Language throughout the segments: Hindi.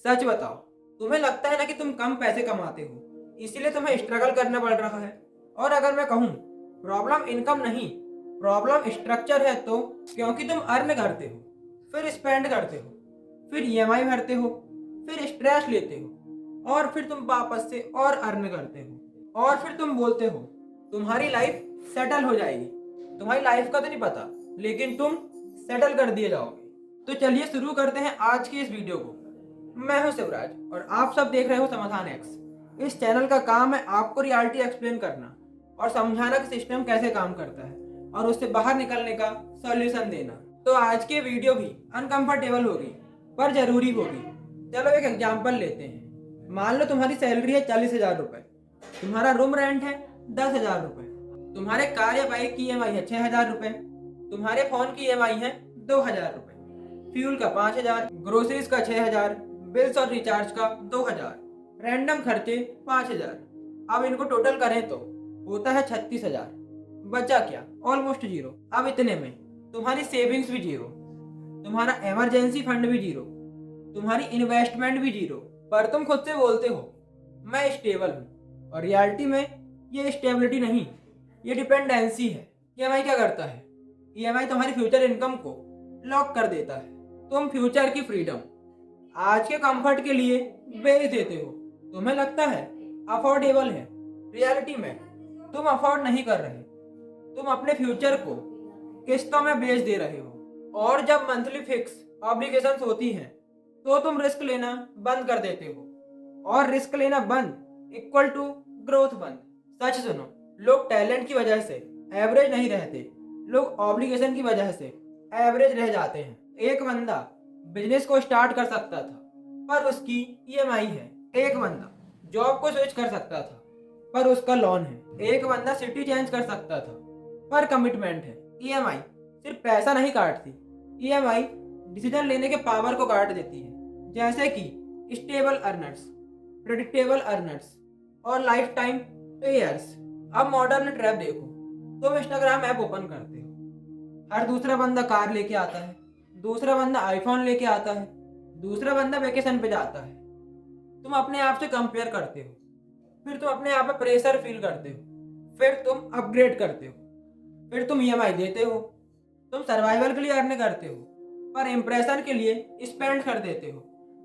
सच बताओ, तुम्हें लगता है ना कि तुम कम पैसे कमाते हो, इसीलिए तुम्हें स्ट्रगल करना पड़ रहा है। और अगर मैं कहूँ, प्रॉब्लम इनकम नहीं, प्रॉब्लम स्ट्रक्चर है, तो क्योंकि तुम अर्न करते हो, फिर स्पेंड करते हो, फिर ईएमआई भरते हो, फिर स्ट्रेस लेते हो, और फिर तुम वापस से और अर्न करते हो, और फिर तुम बोलते हो तुम्हारी लाइफ सेटल हो जाएगी। तुम्हारी लाइफ का तो नहीं पता, लेकिन तुम सेटल कर दिए जाओगे। तो चलिए शुरू करते हैं आज की इस वीडियो को। मैं हूं शिवराज और आप सब देख रहे हो समाधान एक्स। इस चैनल का काम है आपको रियलिटी एक्सप्लेन करना और समझाना कि सिस्टम कैसे काम करता है और उससे बाहर निकलने का सॉल्यूशन देना। तो आज की वीडियो भी अनकंफर्टेबल होगी पर जरूरी होगी। चलो एक एग्जांपल लेते हैं। मान लो तुम्हारी सैलरी है 40,000 रुपए, तुम्हारा रूम रेंट है 10,000 रुपए, तुम्हारे कार या बाइक की ईएमआई है 6,000 रुपए, तुम्हारे फोन की ईएमआई है 2,000 रुपए, फ्यूल का 5,000, ग्रोसरीज का 6,000, बिल्स और रिचार्ज का 2,000, रैंडम खर्चे 5,000। अब इनको टोटल करें तो होता है 36,000। बचा क्या? Almost zero. अब इतने में तुम्हारी सेविंग्स भी जीरो, तुम्हारा इमरजेंसी फंड भी जीरो, तुम्हारी इन्वेस्टमेंट भी जीरो। पर तुम खुद से बोलते हो मैं स्टेबल हूँ, और रियलिटी में ये स्टेबिलिटी नहीं, ये डिपेंडेंसी है। ईएमआई क्या करता है? ईएमआई तुम्हारी फ्यूचर इनकम को लॉक कर देता है। तुम फ्यूचर की फ्रीडम आज के कंफर्ट के लिए बेच देते हो। तुम्हें लगता है अफोर्डेबल है, रियलिटी में तुम अफोर्ड नहीं कर रहे। तुम अपने फ्यूचर को किस्तों में बेच दे रहे हो, और जब मंथली फिक्स ऑब्लिगेशंस होती हैं तो तुम रिस्क लेना बंद कर देते हो, और रिस्क लेना बंद इक्वल टू ग्रोथ बंद। सच सुनो, लोग टैलेंट की वजह से एवरेज नहीं रहते, लोग ऑब्लिगेशन की वजह से एवरेज रह जाते हैं। एक बंदा बिजनेस को स्टार्ट कर सकता था पर उसकी ईएमआई है। एक बंदा जॉब को स्विच कर सकता था पर उसका लोन है। एक बंदा सिटी चेंज कर सकता था पर कमिटमेंट है। ईएमआई सिर्फ पैसा नहीं काटती, ईएमआई डिसीजन लेने के पावर को काट देती है। जैसे कि स्टेबल अर्नर्स, प्रेडिक्टेबल अर्नर्स और लाइफ टाइम पेयर्स। अब मॉडर्न ट्रैप देखो। तुम इंस्टाग्राम ऐप ओपन करते हो, हर दूसरा बंदा कार लेके आता है, दूसरा बंदा आईफोन लेके आता है, दूसरा बंदा वेकेशन पे जाता है। तुम अपने आप से कंपेयर करते हो, फिर तुम अपने आप पे प्रेशर फील करते हो, फिर तुम अपग्रेड करते हो, फिर तुम ईएमआई देते हो। तुम सर्वाइवल के लिए अर्न करते हो पर इम्प्रेशन के लिए स्पेंड कर देते हो,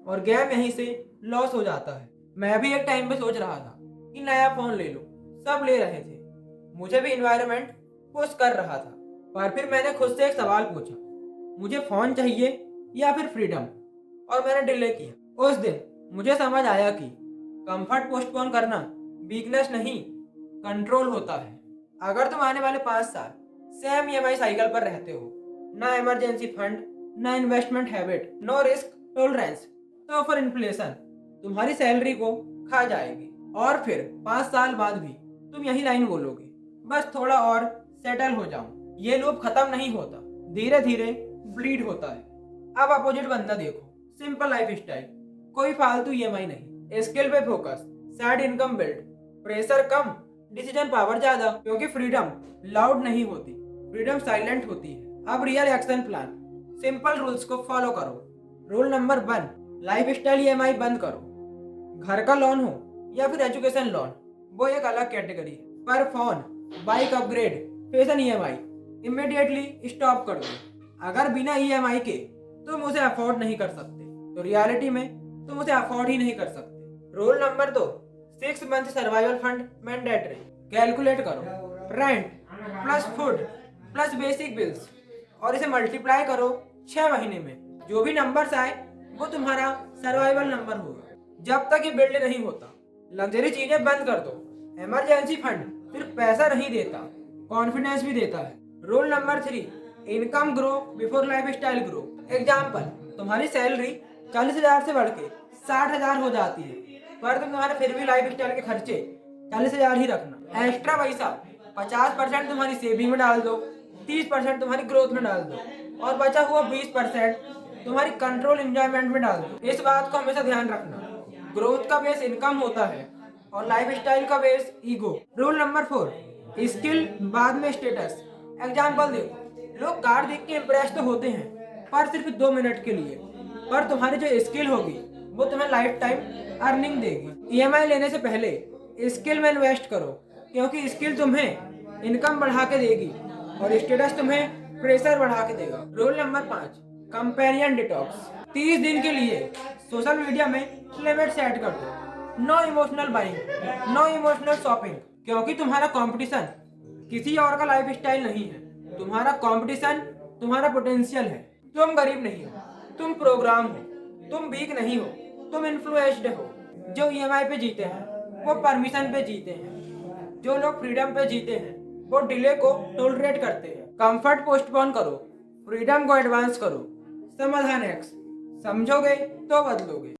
और गेम यहीं से लॉस हो जाता है। मैं भी एक टाइम पे सोच रहा था कि नया फोन ले लो, सब ले रहे थे, मुझे भी इन्वायरमेंट पुश कर रहा था। पर फिर मैंने खुद से एक सवाल पूछा, मुझे फोन चाहिए या फिर फ्रीडम? और मैंने डिले किया। उस दिन मुझे समझ आया कि कंफर्ट पोस्टपोन करना वीकनेस नहीं, कंट्रोल होता है। अगर तुम आने वाले 5 साल सेम ईएमआई साइकिल पर रहते हो, ना इमरजेंसी फंड, ना investment habit, no risk tolerance, तो फिर इन्फ्लेशन तुम्हारी सैलरी को खा जाएगी। और फिर 5 साल बाद भी तुम यही लाइन बोलोगे, बस थोड़ा और सेटल हो जाऊं। ये लूप खत्म नहीं होता, धीरे धीरे ब्लीड होता है। अब अपोजिट बंदा देखो, सिंपल लाइफ स्टाइल, कोई फालतू ईएमआई नहीं, स्किल पे focus, side income build, pressure कम, डिसीजन पावर ज्यादा। क्योंकि फ्रीडम लाउड नहीं होती, फ्रीडम साइलेंट होती है। अब real action plan, simple rules को फॉलो करो। Rule number 1, life style EMI बंद करो। घर का लोन हो या फिर एजुकेशन लोन, वो एक अलग कैटेगरी है। पर phone, bike upgrade, fashion EMI immediately stop कर दो। अगर बिना ईएमआई के तुम उसे अफोर्ड नहीं कर सकते, तो रियलिटी में तुम उसे अफोर्ड ही नहीं कर सकते। Rule number 2, 6 month survival fund mandatory. Calculate करो rent plus food plus basic bills, और इसे मल्टीप्लाई करो 6 महीने में। जो भी नंबर्स आए वो तुम्हारा सर्वाइवल नंबर होगा। जब तक ये बिल्ड नहीं होता, लग्जरी चीजें बंद कर दो। इमरजेंसी फंड सिर्फ पैसा नहीं देता, कॉन्फिडेंस भी देता है। Rule number 3, income grow before life style grow. Example, तुम्हारी सैलरी 40,000 से बढ़ के 60,000 हो जाती है, पर तुम्हारे फिर भी लाइफ स्टाइल के खर्चे 40,000 ही रखना। एक्स्ट्रा पैसा 50% तुम्हारी सेविंग में डाल दो, 30% तुम्हारी ग्रोथ में डाल दो, और बचा हुआ 20% तुम्हारी कंट्रोल एंजॉयमेंट में डाल दो। इस बात को हमेशा ध्यान रखना, ग्रोथ का बेस इनकम होता है और लाइफ स्टाइल का base ego. Rule number 4, skill बाद में स्टेटस। एग्जाम्पल देखो, लोग कार देख के इम्प्रेस तो होते हैं पर सिर्फ 2 मिनट के लिए, पर तुम्हारी जो स्किल होगी वो तुम्हें लाइफ टाइम अर्निंग देगी। ईएमआई लेने से पहले स्किल में इन्वेस्ट करो, क्योंकि स्किल तुम्हें इनकम बढ़ा के देगी और स्टेटस तुम्हें प्रेशर बढ़ा के देगा। Rule number 5, comparison detox. 30 दिन के लिए सोशल मीडिया में लिमिट सेट कर दो। No emotional buying, no emotional shopping, क्योंकि तुम्हारा कंपटीशन किसी और का लाइफ स्टाइल नहीं है। तुम्हारा कंपटीशन तुम्हारा पोटेंशियल है। तुम गरीब नहीं हो, तुम प्रोग्राम हो, तुम वीक नहीं हो, तुम इन्फ्लुएंस्ड हो। जो ईएमआई पे जीते हैं वो परमिशन पे जीते हैं। जो लोग फ्रीडम पे जीते हैं वो डिले को टोलरेट करते हैं। कंफर्ट पोस्टपोन करो, फ्रीडम को एडवांस करो। समाधान एक्स, समझोगे तो बदलोगे।